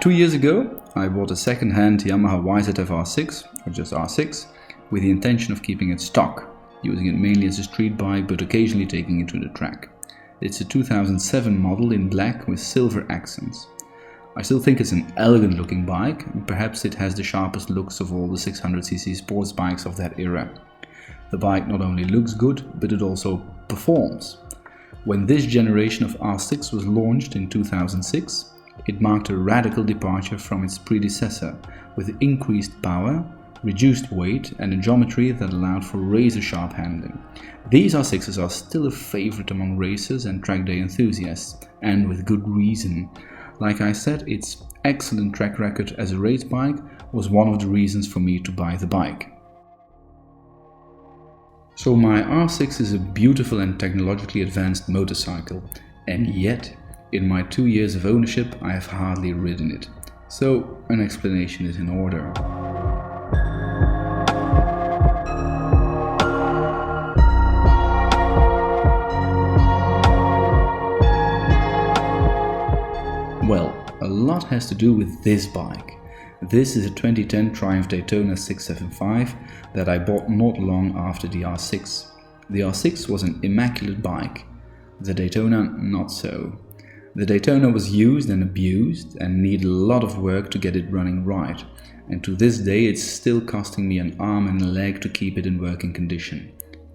2 years ago, I bought a second-hand Yamaha YZF-R6, or just R6, with the intention of keeping it stock, using it mainly as a street bike but occasionally taking it to the track. It's a 2007 model in black with silver accents. I still think it's an elegant looking bike, and perhaps it has the sharpest looks of all the 600cc sports bikes of that era. The bike not only looks good, but it also performs. When this generation of R6 was launched in 2006, it marked a radical departure from its predecessor, with increased power, reduced weight and a geometry that allowed for razor-sharp handling. These R6s are still a favorite among racers and track day enthusiasts, and with good reason. Like I said, its excellent track record as a race bike was one of the reasons for me to buy the bike. So my R6 is a beautiful and technologically advanced motorcycle, and yet, in my 2 years of ownership, I have hardly ridden it. So an explanation is in order. Well, a lot has to do with this bike. This is a 2010 Triumph Daytona 675 that I bought not long after the R6. The R6 was an immaculate bike, the Daytona not so. The Daytona was used and abused and needed a lot of work to get it running right, and to this day it's still costing me an arm and a leg to keep it in working condition.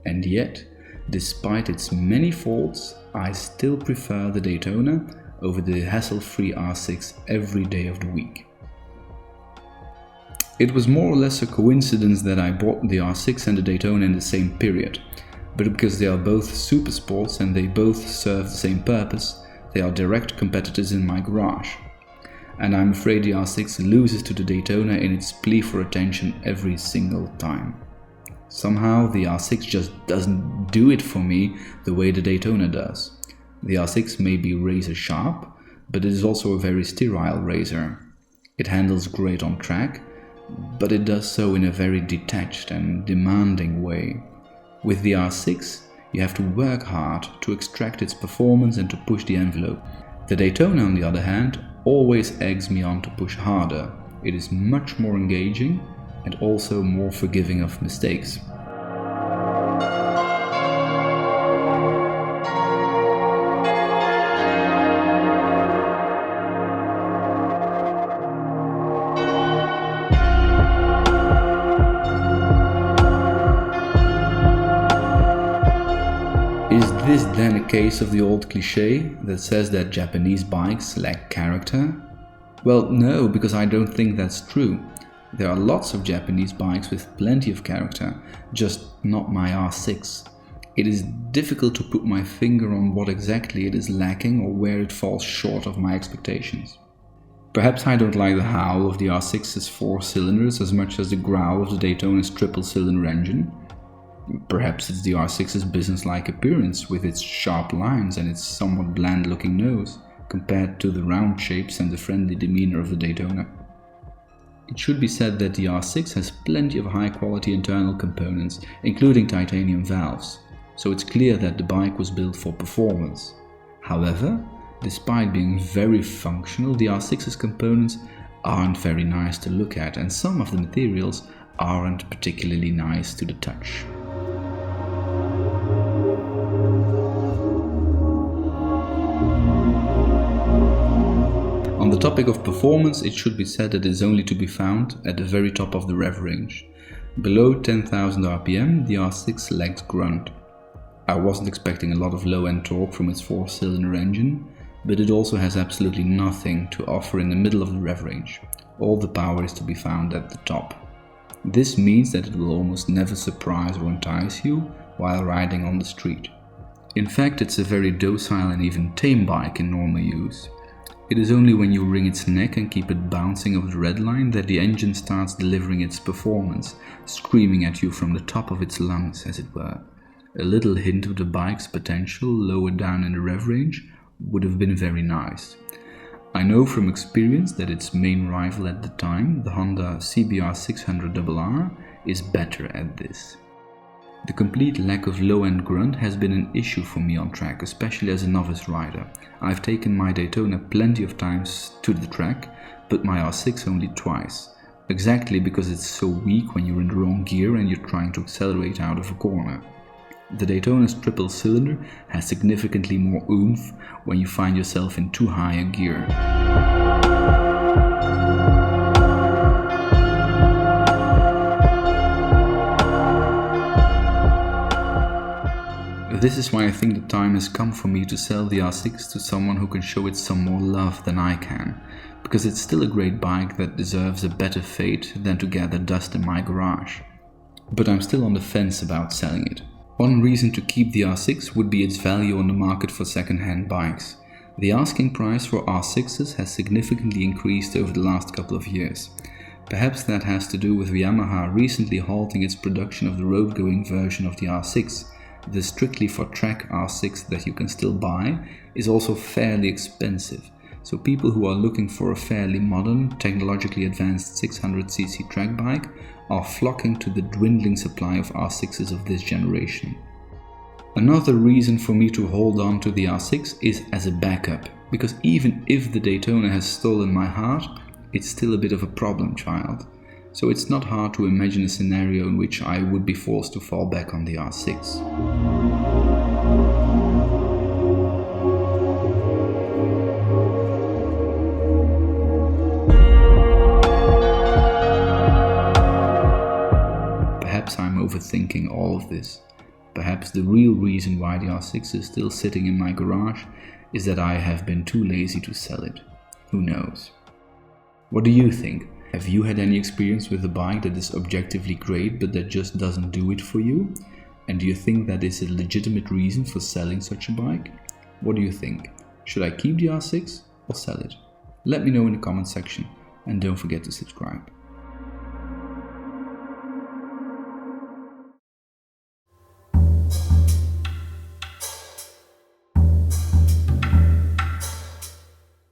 And yet, despite its many faults, I still prefer the Daytona over the hassle-free R6 every day of the week. It was more or less a coincidence that I bought the R6 and the Daytona in the same period, but because they are both super sports and they both serve the same purpose, they are direct competitors in my garage. And I'm afraid the R6 loses to the Daytona in its plea for attention every single time. Somehow the R6 just doesn't do it for me the way the Daytona does. The R6 may be razor sharp, but it is also a very sterile razor. It handles great on track, but it does so in a very detached and demanding way. With the R6, you have to work hard to extract its performance and to push the envelope. The Daytona, on the other hand, always eggs me on to push harder. It is much more engaging and also more forgiving of mistakes. Is this then a case of the old cliché that says that Japanese bikes lack character? Well, no, because I don't think that's true. There are lots of Japanese bikes with plenty of character, just not my R6. It is difficult to put my finger on what exactly it is lacking or where it falls short of my expectations. Perhaps I don't like the howl of the R6's 4 cylinders as much as the growl of the Daytona's triple-cylinder engine. Perhaps it's the R6's business-like appearance with its sharp lines and its somewhat bland-looking nose, compared to the round shapes and the friendly demeanor of the Daytona. It should be said that the R6 has plenty of high-quality internal components, including titanium valves, so it's clear that the bike was built for performance. However, despite being very functional, the R6's components aren't very nice to look at, and some of the materials aren't particularly nice to the touch. On the topic of performance, it should be said that it is only to be found at the very top of the rev range. Below 10,000 RPM, the R6 lags grunt. I wasn't expecting a lot of low-end torque from its 4-cylinder engine, but it also has absolutely nothing to offer in the middle of the rev range. All the power is to be found at the top. This means that it will almost never surprise or entice you while riding on the street. In fact, it's a very docile and even tame bike in normal use. It is only when you wring its neck and keep it bouncing over the red line that the engine starts delivering its performance, screaming at you from the top of its lungs, as it were. A little hint of the bike's potential lower down in the rev range would have been very nice. I know from experience that its main rival at the time, the Honda CBR 600RR, is better at this. The complete lack of low-end grunt has been an issue for me on track, especially as a novice rider. I've taken my Daytona plenty of times to the track, but my R6 only twice. Exactly because it's so weak when you're in the wrong gear and you're trying to accelerate out of a corner. The Daytona's triple cylinder has significantly more oomph when you find yourself in too high a gear. This is why I think the time has come for me to sell the R6 to someone who can show it some more love than I can, because it's still a great bike that deserves a better fate than to gather dust in my garage. But I'm still on the fence about selling it. One reason to keep the R6 would be its value on the market for second-hand bikes. The asking price for R6s has significantly increased over the last couple of years. Perhaps that has to do with Yamaha recently halting its production of the road-going version of the R6. The strictly for track R6 that you can still buy is also fairly expensive, so people who are looking for a fairly modern, technologically advanced 600cc track bike are flocking to the dwindling supply of R6s of this generation. Another reason for me to hold on to the R6 is as a backup, because even if the Daytona has stolen my heart, it's still a bit of a problem child. So it's not hard to imagine a scenario in which I would be forced to fall back on the R6. Perhaps I'm overthinking all of this. Perhaps the real reason why the R6 is still sitting in my garage is that I have been too lazy to sell it. Who knows? What do you think? Have you had any experience with a bike that is objectively great but that just doesn't do it for you? And do you think that is a legitimate reason for selling such a bike? What do you think? Should I keep the R6 or sell it? Let me know in the comment section and don't forget to subscribe.